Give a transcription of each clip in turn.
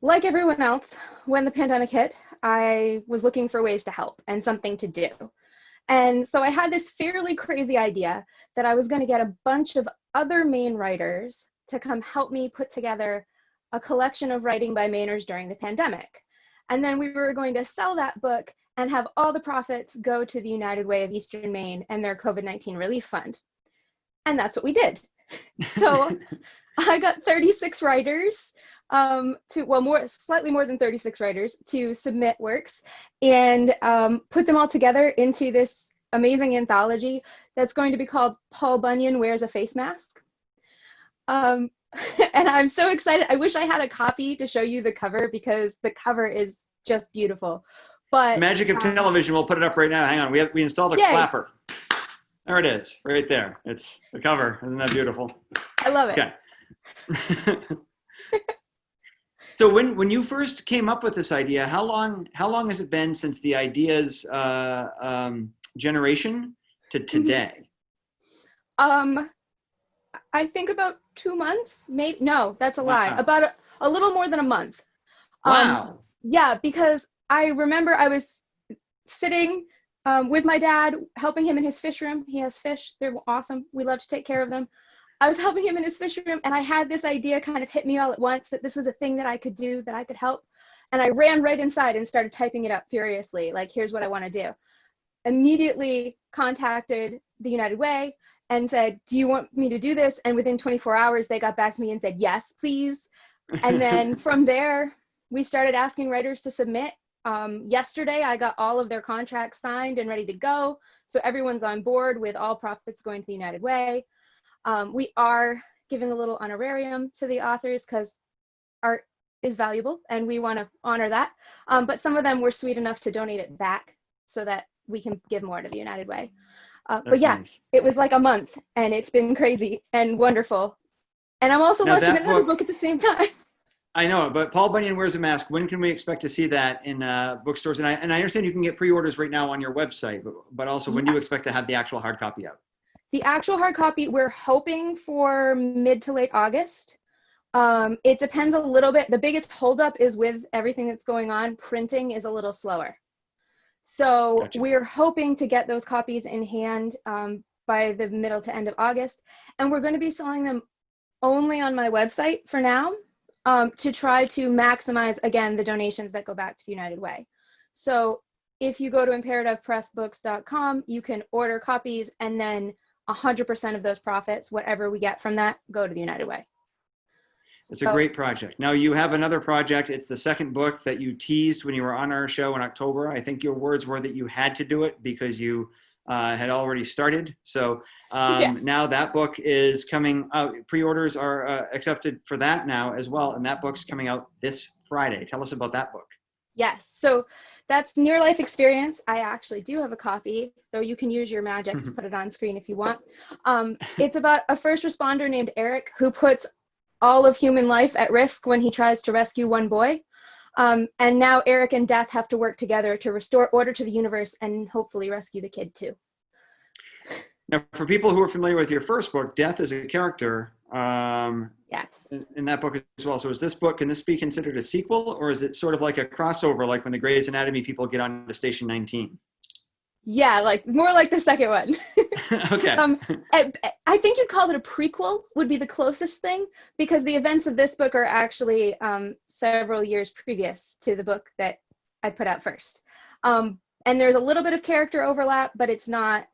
like everyone else, when the pandemic hit, I was looking for ways to help and something to do. And so I had this fairly crazy idea that I was going to get a bunch of other Maine writers to come help me put together a collection of writing by Mainers during the pandemic. And then we were going to sell that book and have all the profits go to the United Way of Eastern Maine and their COVID-19 relief fund. And that's what we did. So I got 36 writers slightly more than 36 writers to submit works and put them all together into this amazing anthology that's going to be called Paul Bunyan Wears a Facemask. And I'm so excited. I wish I had a copy to show you the cover because the cover is just beautiful. But magic of television, we'll put it up right now. Hang on, we installed a clapper. There it is, right there. It's the cover. Isn't that beautiful? I love it. Okay. So when you first came up with this idea, how long has it been since the idea's generation to today? I think about 2 months, maybe. No, that's a lie. Wow. About a little more than a month. Wow. Yeah, because I remember I was sitting with my dad, helping him in his fish room. He has fish. They're awesome. We love to take care of them. I was helping him in his fish room, and I had this idea kind of hit me all at once that this was a thing that I could do, that I could help. And I ran right inside and started typing it up furiously, like, here's what I want to do. Immediately contacted the United Way and said, do you want me to do this? And within 24 hours, they got back to me and said, yes, please. And then from there, we started asking writers to submit. Yesterday, I got all of their contracts signed and ready to go. So everyone's on board with all profits going to the United Way. We are giving a little honorarium to the authors because art is valuable and we want to honor that. But some of them were sweet enough to donate it back so that we can give more to the United Way. But yeah, nice. It was like a month and it's been crazy and wonderful. And I'm also launching another book at the same time. I know, but Paul Bunyan Wears a Mask. When can we expect to see that in bookstores? And I understand you can get pre-orders right now on your website, but also when do you expect to have the actual hard copy out? The actual hard copy, we're hoping for mid to late August. It depends a little bit. The biggest holdup is with everything that's going on. Printing is a little slower. So Gotcha. We're hoping to get those copies in hand by the middle to end of August. And we're going to be selling them only on my website for now to try to maximize, again, the donations that go back to the United Way. So if you go to imperativepressbooks.com, you can order copies and then 100% of those profits, whatever we get from that, go to the United Way. It's a great project. Now you have another project. It's the second book that you teased when you were on our show in October. I think your words were that you had to do it because you had already started. So now that book is coming out. Pre-orders are accepted for that now as well. And that book's coming out this Friday. Tell us about that book. Yes. So that's Near Life Experience. I actually do have a copy, though you can use your magic to put it on screen if you want. It's about a first responder named Eric who puts all of human life at risk when he tries to rescue one boy. And now Eric and Death have to work together to restore order to the universe and hopefully rescue the kid too. Now, for people who are familiar with your first book, Death is a character yes. in that book as well. So is this book, can this be considered a sequel, or is it sort of like a crossover, like when the Grey's Anatomy people get on to Station 19? Yeah, like more like the second one. Okay. I think you'd call it a prequel would be the closest thing, because the events of this book are actually several years previous to the book that I put out first. And there's a little bit of character overlap, but it's not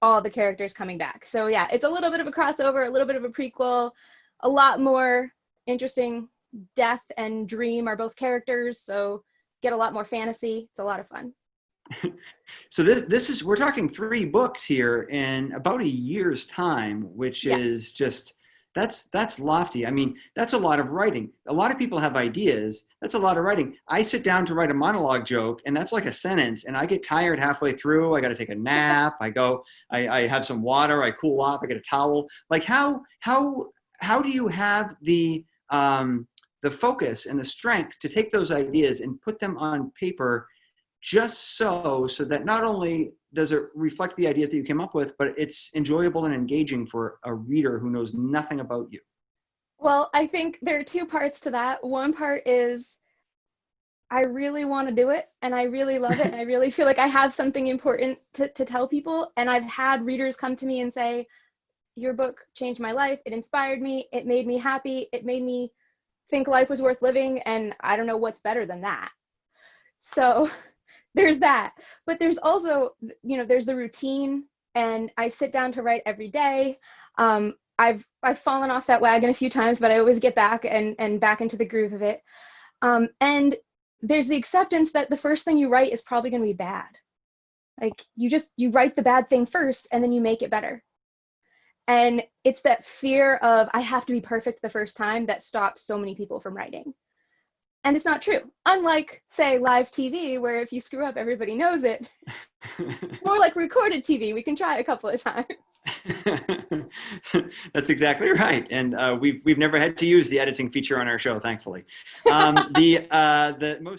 all the characters coming back. So yeah, it's a little bit of a crossover, a little bit of a prequel, a lot more interesting. Death and Dream are both characters, so get a lot more fantasy. It's a lot of fun. So this is, we're talking 3 books here in about a year's time, which is just, that's lofty. I mean, that's a lot of writing. A lot of people have ideas. That's a lot of writing. I sit down to write a monologue joke and that's like a sentence and I get tired halfway through. I got to take a nap. I have some water. I cool off. I get a towel. Like how do you have the focus and the strength to take those ideas and put them on paper just so that not only does it reflect the ideas that you came up with, but it's enjoyable and engaging for a reader who knows nothing about you? Well, I think there are two parts to that. One part is I really want to do it and I really love it. And I really feel like I have something important to tell people. And I've had readers come to me and say, your book changed my life. It inspired me. It made me happy. It made me think life was worth living. And I don't know what's better than that. So there's that. But there's also, there's the routine, and I sit down to write every day. I've fallen off that wagon a few times, but I always get back and back into the groove of it. And there's the acceptance that the first thing you write is probably going to be bad. Like you write the bad thing first and then you make it better. And it's that fear of I have to be perfect the first time that stops so many people from writing. And it's not true. Unlike, say, live TV, where if you screw up, everybody knows it. More like recorded TV. We can try a couple of times. That's exactly right. And we've never had to use the editing feature on our show, thankfully. The most